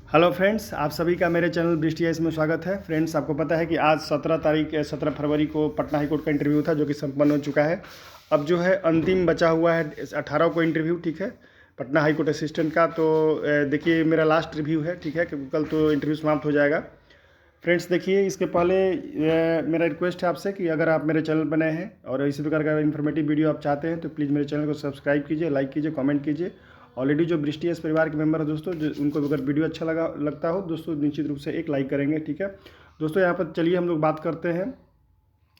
Hello friends, आप सभी का मेरे चैनल ब्रिस्टियाइस में स्वागत है। फ्रेंड्स, आपको पता है कि आज 17 फरवरी को पटना हाईकोर्ट का इंटरव्यू था जो कि संपन्न हो चुका है। अब जो है अंतिम बचा हुआ है 18 को इंटरव्यू, ठीक है, पटना हाईकोर्ट असिस्टेंट का। तो देखिए, मेरा लास्ट रिव्यू है, ठीक है, क्योंकि कल तो इंटरव्यू समाप्त हो जाएगा। फ्रेंड्स, देखिए, इसके पहले मेरा रिक्वेस्ट है आपसे कि अगर आप मेरे चैनल पर नए हैं और इसी प्रकार का इन्फॉर्मेटिव वीडियो आप चाहते हैं तो प्लीज़ मेरे चैनल को सब्सक्राइब कीजिए, लाइक कीजिए, कमेंट कीजिए। ऑलरेडी जो ब्रिस्टियस परिवार के मेंबर है दोस्तों, जो उनको अगर वीडियो अच्छा लगता हो दोस्तों, निश्चित रूप से एक लाइक करेंगे, ठीक है दोस्तों। यहाँ पर चलिए हम लोग बात करते हैं।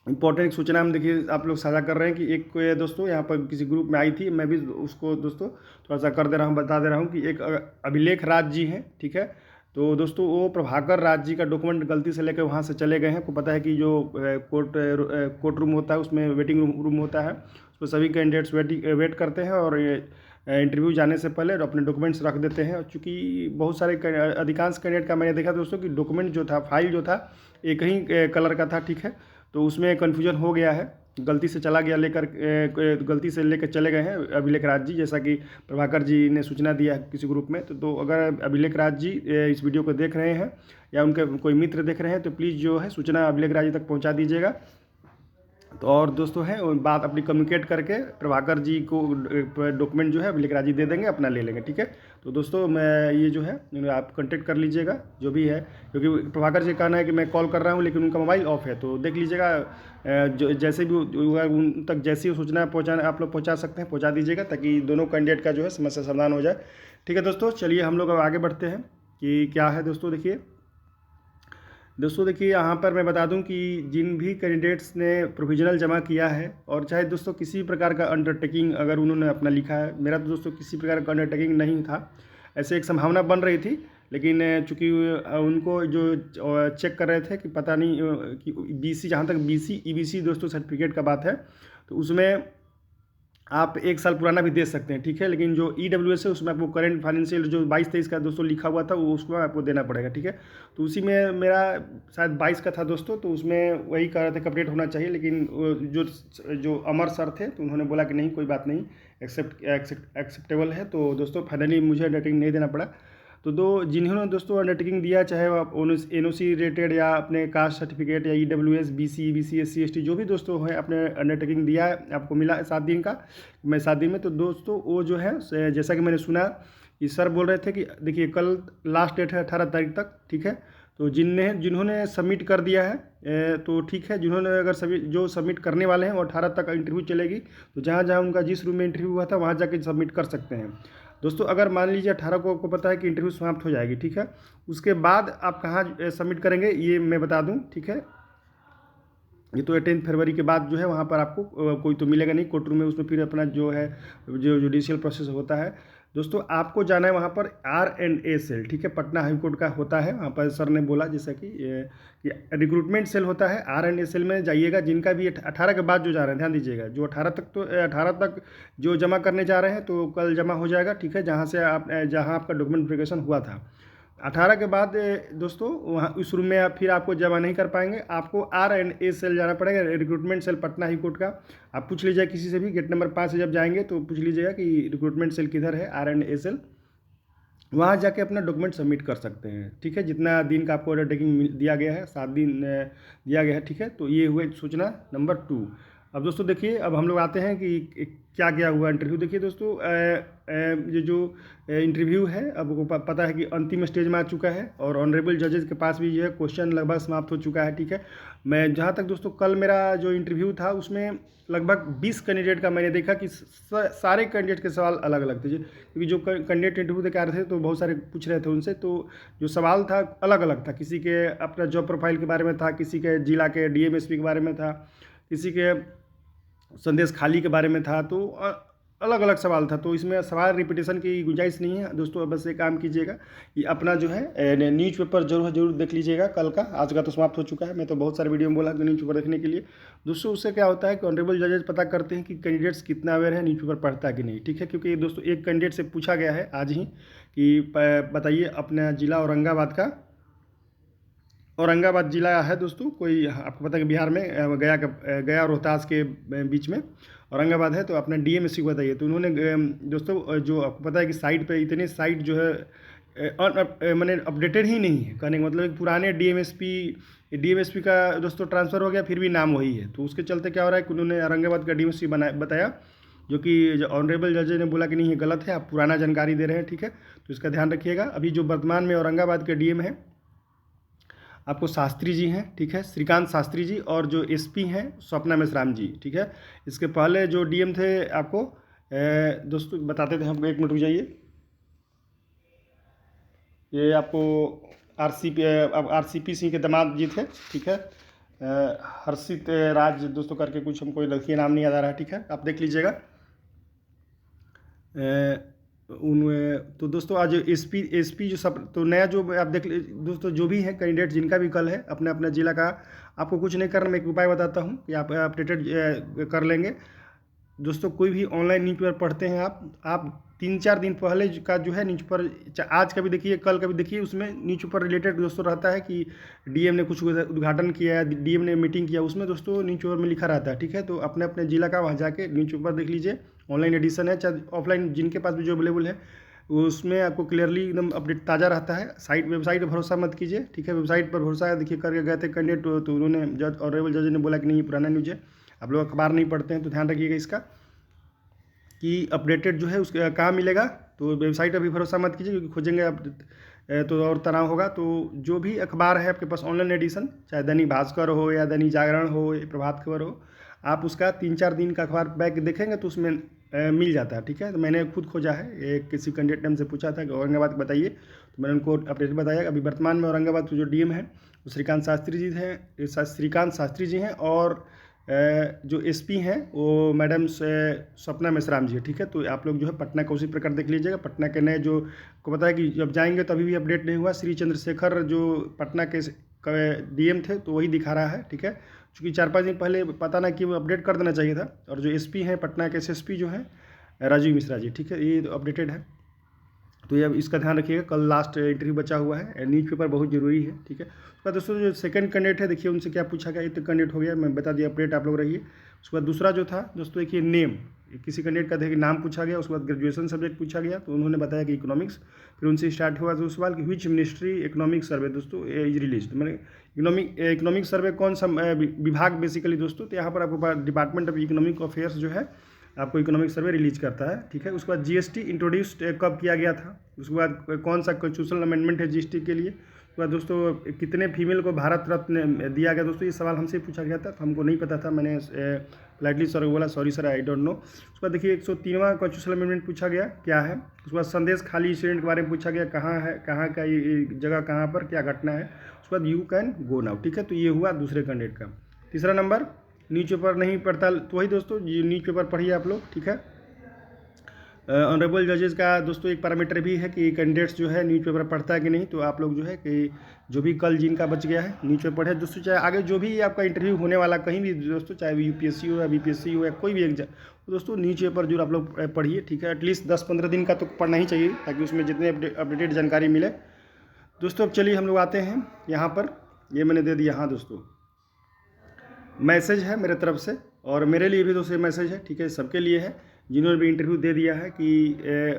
इंपॉर्टेंट सूचना हम देखिए आप लोग साझा कर रहे हैं कि एक दोस्तों यहाँ पर किसी ग्रुप में आई थी, मैं भी उसको दोस्तों थोड़ा सा कर दे रहा हूँ, बता दे रहा हूँ कि एक अभिलेख राज जी हैं, ठीक है। तो दोस्तों वो प्रभाकर राज जी का डॉक्यूमेंट गलती से लेकर वहाँ से चले गए हैं। आपको पता है कि जो कोर्ट रूम होता है उसमें वेटिंग रूम होता है, उसमें सभी कैंडिडेट्स वेट करते हैं और इंटरव्यू जाने से पहले अपने डॉक्यूमेंट्स रख देते हैं। और चूँकि बहुत सारे अधिकांश कैंडिडेट का मैंने देखा दोस्तों कि डॉक्यूमेंट जो था, फाइल जो था, एक ही कलर का था, ठीक है। तो उसमें कन्फ्यूजन हो गया है, गलती से गलती से लेकर चले गए हैं अभिलेख राज जी, जैसा कि प्रभाकर जी ने सूचना दिया है किसी ग्रुप में। तो अगर अभिलेख राज जी इस वीडियो को देख रहे हैं या उनके कोई मित्र देख रहे हैं तो प्लीज़ जो है सूचना अभिलेख राज जी तक पहुंचा दीजिएगा। तो और दोस्तों है बात अपनी कम्युनिकेट करके प्रभाकर जी को डॉक्यूमेंट जो है अभिलेख राज जी दे देंगे, अपना ले लेंगे, ठीक है। तो दोस्तों मैं ये जो है आप कांटेक्ट कर लीजिएगा जो भी है, क्योंकि प्रभाकर जी का कहना है कि मैं कॉल कर रहा हूँ लेकिन उनका मोबाइल ऑफ है। तो देख लीजिएगा, जो जैसे भी उन तक जैसी सूचना पहुँचाना आप लोग पहुँचा सकते हैं पहुँचा दीजिएगा, ताकि दोनों कैंडिडेट का जो है समस्या समाधान हो जाए, ठीक है दोस्तों। चलिए हम लोग अब आगे बढ़ते हैं कि क्या है दोस्तों। देखिए यहाँ पर मैं बता दूं कि जिन भी कैंडिडेट्स ने प्रोविजनल जमा किया है, और चाहे दोस्तों किसी प्रकार का अंडरटेकिंग अगर उन्होंने अपना लिखा है, मेरा तो दोस्तों किसी प्रकार का अंडरटेकिंग नहीं था, ऐसे एक संभावना बन रही थी, लेकिन चूंकि उनको जो चेक कर रहे थे कि पता नहीं कि बीसी, जहाँ तक बीसी ईबीसी दोस्तों सर्टिफिकेट का बात है, तो उसमें आप 1 साल पुराना भी दे सकते हैं, ठीक है। लेकिन जो EWS है उसमें आपको करंट फाइनेंशियल जो 22-23 का दोस्तों लिखा हुआ था वो उसको आपको देना पड़ेगा, ठीक है। तो उसी में मेरा शायद 22 का था दोस्तों, तो उसमें वही कह रहे थे कि अपडेट होना चाहिए, लेकिन जो अमर सर थे तो उन्होंने बोला कि नहीं, कोई बात नहीं, एक्सेप्टेबल है। तो दोस्तों फाइनली मुझे अंडरटेकिंग नहीं देना पड़ा। तो जिन्होंने दोस्तों अंडरटेकिंग दिया, चाहे वो आप NOC रेटेड या अपने कास्ट सर्टिफिकेट या EWS BC EBC SC ST जो भी दोस्तों हैं, अपने अंडरटेकिंग दिया है, आपको मिला 7 दिन का, मैं 7 दिन में। तो दोस्तों वो जो है जैसा कि मैंने सुना कि सर बोल रहे थे कि देखिए कल लास्ट डेट है 18 तारीख तक, ठीक है। तो जिन्होंने सबमिट कर दिया है तो ठीक है, जिन्होंने अगर सभी जो सबमिट करने वाले हैं वो 18 तक इंटरव्यू चलेगी, तो जहाँ जहाँ उनका जिस रूम में इंटरव्यू हुआ था वहाँ जाके सबमिट कर सकते हैं दोस्तों। अगर मान लीजिए 18 को आपको पता है कि इंटरव्यू समाप्त हो जाएगी, ठीक है, उसके बाद आप कहाँ सबमिट करेंगे ये मैं बता दूं, ठीक है। ये तो 18 फरवरी के बाद जो है वहाँ पर आपको कोई तो मिलेगा नहीं कोर्ट रूम में, उसमें फिर अपना जो है जो जुडिशियल प्रोसेस होता है दोस्तों, आपको जाना है वहाँ पर R&A सेल, ठीक है, पटना हाई कोर्ट का होता है। वहाँ पर सर ने बोला जैसा कि रिक्रूटमेंट सेल होता है, R&A सेल में जाइएगा। जिनका भी 18 के बाद जो जा रहे हैं ध्यान दीजिएगा, जो 18 तक जो जमा करने जा रहे हैं तो कल जमा हो जाएगा, ठीक है, जहाँ आपका डॉक्यूमेंट वेरिफिकेशन हुआ था। 18 के बाद दोस्तों वहाँ उस रूम में फिर आपको जमा नहीं कर पाएंगे, आपको R&A सेल जाना पड़ेगा, recruitment cell Patna high court का। आप पूछ लीजिएगा किसी से भी, गेट नंबर 5 से जब जाएंगे तो पूछ लीजिएगा कि रिक्रूटमेंट सेल किधर है, R&A सेल, वहाँ जाके अपना डॉक्यूमेंट सबमिट कर सकते हैं, ठीक है। जितना दिन का आपको अंडरटेकिंग दिया गया है, 7 दिन दिया गया है, ठीक है। तो ये हुए सूचना नंबर 2। अब दोस्तों देखिए, अब हम लोग आते हैं कि क्या क्या हुआ इंटरव्यू। देखिए दोस्तों, ये जो इंटरव्यू है अब को पता है कि अंतिम स्टेज में आ चुका है, और ऑनरेबल जजेस के पास भी जो है क्वेश्चन लगभग समाप्त हो चुका है, ठीक है। मैं जहाँ तक दोस्तों कल मेरा जो इंटरव्यू था उसमें लगभग 20 कैंडिडेट का मैंने देखा कि सारे कैंडिडेट के सवाल अलग अलग थे, क्योंकि जो कैंडिडेट इंटरव्यू दे के आ रहे थे तो बहुत सारे पूछ रहे थे उनसे, तो जो सवाल था अलग अलग था। किसी के अपना जॉब प्रोफाइल के बारे में था, किसी के जिला के DMSP के बारे में था, किसी के संदेश खाली के बारे में था, तो अलग अलग सवाल था। तो इसमें सवाल रिपीटेशन की गुंजाइश नहीं है दोस्तों। बस एक काम कीजिएगा कि अपना जो है न्यूज़पेपर जरूर देख लीजिएगा कल का, आज का तो समाप्त हो चुका है। मैं तो बहुत सारे वीडियो में बोला कि न्यूज़पेपर देखने के लिए दोस्तों, उससे क्या होता है कि ऑनरेबल जजेज पता करते हैं कि कैंडिडेट्स कितना अवेयर है, न्यूज़पेपर पढ़ता है कि नहीं, ठीक है। क्योंकि दोस्तों एक कैंडिडेट से पूछा गया है आज ही कि बताइए अपना जिला औरंगाबाद जिला है दोस्तों, कोई आपको पता है कि बिहार में गया रोहतास के बीच में औरंगाबाद है, तो अपना DMSC को बताइए। तो उन्होंने दोस्तों जो आपको पता है कि साइट पे इतने साइट जो है मैंने अपडेटेड ही नहीं है। कहने का मतलब एक पुराने डीएमएसपी का दोस्तों ट्रांसफ़र हो गया, फिर भी नाम वही है। तो उसके चलते क्या हो रहा है कि उन्होंने औरंगाबाद का डीएमएसपी बताया, जो कि ऑनरेबल जज ने बोला कि नहीं ये गलत है, आप पुराना जानकारी दे रहे हैं, ठीक है। तो इसका ध्यान रखिएगा। अभी जो वर्तमान में औरंगाबाद के डीएम है आपको शास्त्री जी हैं, ठीक है, श्रीकांत शास्त्री जी, और जो एसपी हैं स्वप्ना मेश्राम जी, ठीक है। इसके पहले जो डीएम थे आपको दोस्तों बताते थे हमको, एक मिनट रुक जाइए। ये आपको आरसीपी सिंह के दामाद जी थे, ठीक है। हर्षित राज दोस्तों करके कुछ हमको लड़की नाम नहीं याद आ रहा है, ठीक है, आप देख लीजिएगा। तो दोस्तों आज एसपी जो सब तो नया जो आप देख दोस्तों, जो भी है कैंडिडेट जिनका भी कल है अपने अपने ज़िला का, आपको कुछ नहीं करना, मैं एक उपाय बताता हूँ कि आप अपडेटेड कर लेंगे। दोस्तों कोई भी ऑनलाइन न्यूज़पेपर पढ़ते हैं आप 3-4 दिन पहले का जो है न्यूज़पेपर, आज का भी देखिए कल का भी देखिए, उसमें न्यूज़पेपर रिलेटेड दोस्तों रहता है कि डीएम ने कुछ उद्घाटन किया, डीएम ने मीटिंग किया, उसमें दोस्तों न्यूज़पेपर में लिखा रहता है, ठीक है। तो अपने अपने ज़िला का वहाँ जाके न्यूज़पेपर देख लीजिए, ऑनलाइन एडिशन है चाहे ऑफलाइन, जिनके पास भी जो अवेलेबल है उसमें आपको क्लियरली एकदम अपडेट ताज़ा रहता है। वेबसाइट पर भरोसा मत कीजिए, ठीक है। वेबसाइट पर भरोसा देखिए करके गए थे कैंडिडेट, तो उन्होंने ऑनरेबल जज ने बोला कि नहीं पुराना न्यूज़ है। आप लोग अखबार नहीं पढ़ते हैं तो ध्यान रखिएगा इसका कि अपडेटेड जो है उसका कहाँ मिलेगा। तो वेबसाइट पर भी भरोसा मत कीजिए, क्योंकि खोजेंगे आप तो और तनाव होगा। तो जो भी अखबार है आपके पास ऑनलाइन एडिशन, चाहे दैनिक भास्कर हो या दैनिक जागरण हो या प्रभात खबर हो, आप उसका 3-4 दिन का अखबार बैग देखेंगे तो उसमें मिल जाता है, ठीक है। तो मैंने खुद खोजा है, एक किसी कैंडिडेट ने हमसे पूछा था कि औरंगाबाद बताइए, तो मैंने उनको अपडेट बताया। अभी वर्तमान में औरंगाबाद जो डीएम है वो श्रीकांत शास्त्री जी हैं, और जो एसपी हैं वो मैडम स्वप्ना मेश्राम जी है, ठीक है। तो आप लोग जो है पटना का उसी प्रकार देख लीजिएगा। पटना के नए जो को पता है कि जब जाएंगे तो अभी भी अपडेट नहीं हुआ, श्री चंद्रशेखर जो पटना के डीएम थे तो वही दिखा रहा है, ठीक है। चूँकि 4-5 दिन पहले पता ना कि वो अपडेट कर देना चाहिए था। और जो एसपी हैं पटना के एसएसपी जो हैं राजीव मिश्रा जी, ठीक है, ये अपडेटेड है। तो ये अब इसका ध्यान रखिएगा, कल लास्ट इंटरव्यू बचा हुआ है, न्यूज़पेपर बहुत जरूरी है, ठीक है। उसके बाद दोस्तों जो सेकंड कैंडिडेट है देखिए उनसे क्या पूछा गया, इतने कैंडिडेट हो गया, मैं बता दिया, अपडेट आप लोग रहिए। उसके बाद दूसरा जो था दोस्तों देखिए नेम, किसी कैंडिडेट का देखिए नाम पूछा गया। उसके बाद ग्रेजुएशन सब्जेक्ट पूछा गया, तो उन्होंने बताया कि इकोनॉमिक्स। फिर उनसे स्टार्ट हुआ तो सवाल कि विच मिनिस्ट्री इकोनॉमिक सर्वे दोस्तों इज रिलीज, मैंने इकोनॉमिक सर्वे कौन सा विभाग बेसिकली दोस्तों, तो यहाँ पर आपको डिपार्टमेंट ऑफ इकोनॉमिक अफेयर्स जो है आपको इकोनॉमिक सर्वे रिलीज करता है, ठीक है। उसके बाद जीएसटी इंट्रोड्यूस्ड कब किया गया था, उसके बाद कौन सा कॉन्स्टिट्यूशनल अमेंडमेंट है जीएसटी के लिए, उसके बाद दोस्तों कितने फीमेल को भारत रत्न दिया गया दोस्तों, ये सवाल हमसे पूछा गया था, तो हमको नहीं पता था, मैंने पोलाइटली सर को बोला sorry sir I don't know. उसके बाद देखिए 103वां कॉन्स्टिट्यूशनल अमेंडमेंट पूछा गया क्या है। उसके बाद संदेश खाली इंसिडेंट के बारे में पूछा गया, कहाँ है, कहाँ का ये जगह, कहाँ पर क्या घटना है। उसके बाद यू कैन गो नाउ, ठीक है। तो ये हुआ दूसरे कैंडिडेट का। तीसरा नंबर न्यूज़पेपर नहीं पढ़ता, तो वही दोस्तों न्यूज़पेपर पढ़िए आप लोग, ठीक है। ऑनरेबल जजेस का दोस्तों एक पैरामीटर भी है कि कैंडिडेट्स जो है न्यूज़पेपर पढ़ता है कि नहीं। तो आप लोग जो है कि जो भी कल जिनका बच गया है न्यूज़पेपर पढ़े दोस्तों, चाहे आगे जो भी आपका इंटरव्यू होने वाला कहीं भी दोस्तों, चाहे यूपीएससी हो या बीपीएससी हो या कोई भी एग्जाम, तो दोस्तों न्यूज़पेपर जो आप लोग पढ़िए, ठीक है। एटलीस्ट 10-15 दिन का तो पढ़ना ही चाहिए, ताकि उसमें जितने अपडेटेड जानकारी मिले दोस्तों। अब चलिए हम लोग आते हैं यहाँ पर, ये मैंने दे दिया, हाँ दोस्तों मैसेज है मेरे तरफ से, और मेरे लिए भी दोस्तों मैसेज है, ठीक है, सबके लिए है जिन्होंने भी इंटरव्यू दे दिया है कि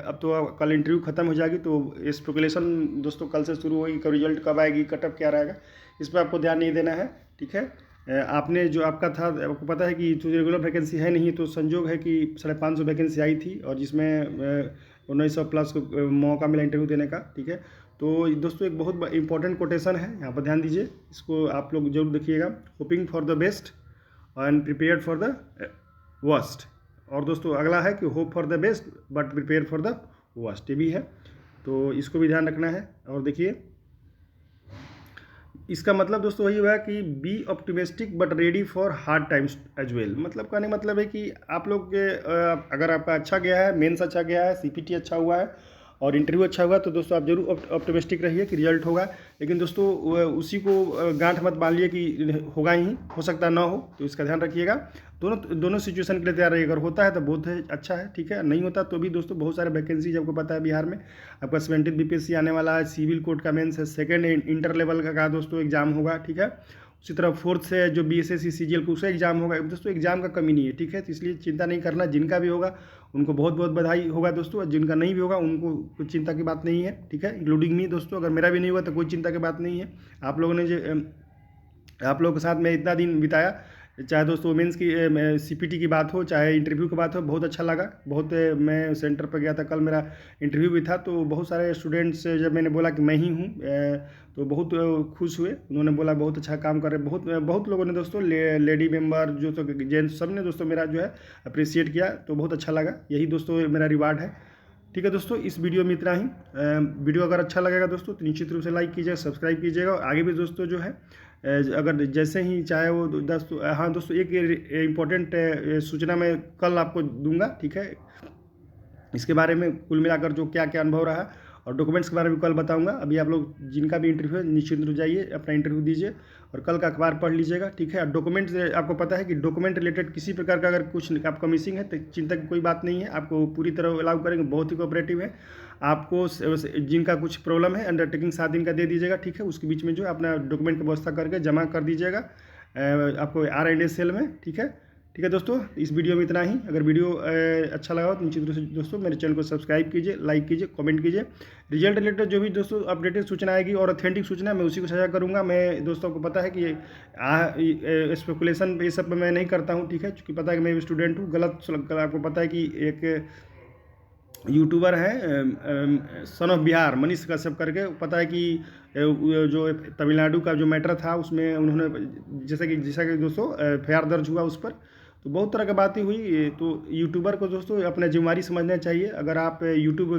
अब तो कल इंटरव्यू खत्म हो जाएगी, तो स्पेकुलेशन दोस्तों कल से शुरू होगी, कब रिजल्ट कब आएगी, कटअप क्या रहेगा, इस पर आपको ध्यान नहीं देना है, ठीक है। आपने जो आपका था, आपको पता है कि जो रेगुलर वैकेंसी है नहीं, तो संजोग है कि 550 वैकेंसी आई थी, और जिसमें 1900+ को मौका मिला इंटरव्यू देने का, ठीक है। तो दोस्तों एक बहुत इंपॉर्टेंट कोटेशन है, यहाँ पर ध्यान दीजिए, इसको आप लोग जरूर देखिएगा। Hoping for the best and prepared for the worst. और दोस्तों अगला है कि hope for the best but prepare for the worst, ये भी है, तो इसको भी ध्यान रखना है। और देखिए इसका मतलब दोस्तों वही हुआ कि be optimistic but ready for hard times as well. मतलब कहने मतलब है कि आप लोग के अगर आपका अच्छा गया है, मेंस अच्छा गया है, सीपीटी अच्छा हुआ है और इंटरव्यू अच्छा हुआ, तो दोस्तों आप जरूर ऑप्टिमिस्टिक रहिए कि रिजल्ट होगा। लेकिन दोस्तों उसी को गांठ मत बांध लिए कि होगा ही, हो सकता ना हो, तो इसका ध्यान रखिएगा। दोनों सिचुएशन के लिए तैयार रहिए। अगर होता है तो बहुत अच्छा है, ठीक है, नहीं होता तो भी दोस्तों बहुत सारे वैकेंसी आपको पता है बिहार में आपका 17 बीपीएससी आने वाला है, सिविल कोर्ट का मेंस है, सेकेंड इंटर लेवल का दोस्तों एग्जाम होगा, ठीक है, उसी तरह 4th से जो BSSC CGL को उसका एग्जाम होगा दोस्तों। एग्जाम का कमी नहीं है, ठीक है। तो इसलिए चिंता नहीं करना, जिनका भी होगा उनको बहुत बहुत बधाई होगा दोस्तों, और जिनका नहीं भी होगा उनको कुछ चिंता की बात नहीं है, ठीक है, इंक्लूडिंग मी दोस्तों। अगर मेरा भी नहीं हुआ तो कोई चिंता की बात नहीं है। आप लोगों ने जो आप लोगों के साथ मैं इतना दिन बिताया, चाहे दोस्तों वुमेंस की CPT की बात हो, चाहे इंटरव्यू की बात हो, बहुत अच्छा लगा। बहुत मैं सेंटर पर गया था, कल मेरा इंटरव्यू भी था, तो बहुत सारे स्टूडेंट्स जब मैंने बोला कि मैं ही हूँ तो बहुत खुश हुए। उन्होंने बोला बहुत अच्छा काम कर रहे। बहुत लोगों ने दोस्तों, लेडी मेंबर जो तो जेंट्स, सब ने दोस्तों मेरा जो है अप्रिशिएट किया, तो बहुत अच्छा लगा। यही दोस्तों मेरा रिवार्ड है, ठीक है दोस्तों। इस वीडियो में इतना ही। वीडियो अगर अच्छा लगेगा दोस्तों तो निश्चित रूप से लाइक कीजिएगा, सब्सक्राइब कीजिएगा। आगे भी दोस्तों जो है अगर जैसे ही चाहे वो दोस्तों, हाँ दोस्तों, एक इम्पोर्टेंट सूचना मैं कल आपको दूंगा, ठीक है। इसके बारे में कुल मिलाकर जो क्या क्या अनुभव रहा, और डॉक्यूमेंट्स के बारे में कल बताऊंगा। अभी आप लोग जिनका भी इंटरव्यू है निश्चिंत हो जाइए, अपना इंटरव्यू दीजिए और कल का अखबार पढ़ लीजिएगा, ठीक है। डॉक्यूमेंट्स आपको पता है कि डॉक्यूमेंट रिलेटेड किसी प्रकार का अगर कुछ आपका मिसिंग है तो चिंता की कोई बात नहीं है, आपको पूरी तरह अलाउ करेंगे, बहुत ही कोऑपरेटिव है। आपको जिनका कुछ प्रॉब्लम है अंडरटेकिंग 7 दिन का दे दीजिएगा, ठीक है। उसके बीच में जो है अपना डॉक्यूमेंट की व्यवस्था करके जमा कर दीजिएगा आपको R&S सेल में, ठीक है। ठीक है दोस्तों, इस वीडियो में इतना ही। अगर वीडियो अच्छा लगा हो तो निश्चित रूप से दोस्तों मेरे चैनल को सब्सक्राइब कीजिए, लाइक कीजिए, कमेंट कीजिए। रिजल्ट रिलेटेड जो भी दोस्तों अपडेटेड सूचना आएगी और ऑथेंटिक सूचना, मैं उसी को साझा करूंगा। मैं दोस्तों को पता है कि स्पेकुलेशन ये सब मैं नहीं करता हूं, ठीक है, क्योंकि पता है कि मैं स्टूडेंट हूँ। गलत आपको पता है कि एक यूट्यूबर है सन ऑफ बिहार, मनीष कश्यप करके, पता है कि जो तमिलनाडु का जो मैटर था उसमें उन्होंने जैसा कि दोस्तों FIR दर्ज हुआ उस पर, तो बहुत तरह की बातें हुई। तो यूट्यूबर को दोस्तों अपना जिम्मेदारी समझना चाहिए। अगर आप यूट्यूब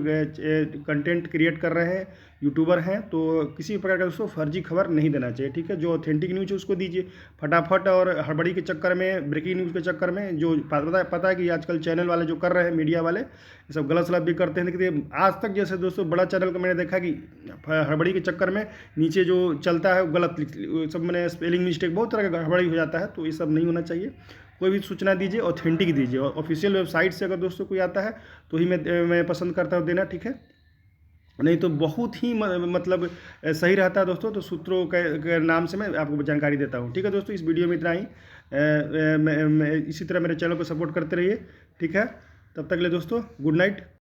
कंटेंट क्रिएट कर रहे हैं, यूट्यूबर हैं, तो किसी प्रकार का दोस्तों फर्जी खबर नहीं देना चाहिए, ठीक है। जो ऑथेंटिक न्यूज़ है उसको दीजिए। फटाफट और हड़बड़ी के चक्कर में, ब्रेकिंग न्यूज़ के चक्कर में जो पता है कि आजकल चैनल वाले जो कर रहे हैं, मीडिया वाले, ये सब गलत सलत भी करते हैं। लेकिन आज तक जैसे दोस्तों बड़ा चैनल को मैंने देखा कि हड़बड़ी के चक्कर में नीचे जो चलता है वो गलत सब, मैंने स्पेलिंग मिस्टेक, बहुत तरह का हड़बड़ी हो जाता है। तो ये सब नहीं होना चाहिए। कोई भी सूचना दीजिए ऑथेंटिक दीजिए, और ऑफिशियल वेबसाइट से अगर दोस्तों कोई आता है तो ही मैं पसंद करता हूँ देना, ठीक है। नहीं तो बहुत ही मतलब सही रहता है दोस्तों। तो सूत्रों के नाम से मैं आपको जानकारी देता हूँ, ठीक है दोस्तों। इस वीडियो में इतना ही। इसी तरह मेरे चैनल को सपोर्ट करते रहिए, ठीक है। तब तक के लिए दोस्तों गुड नाइट।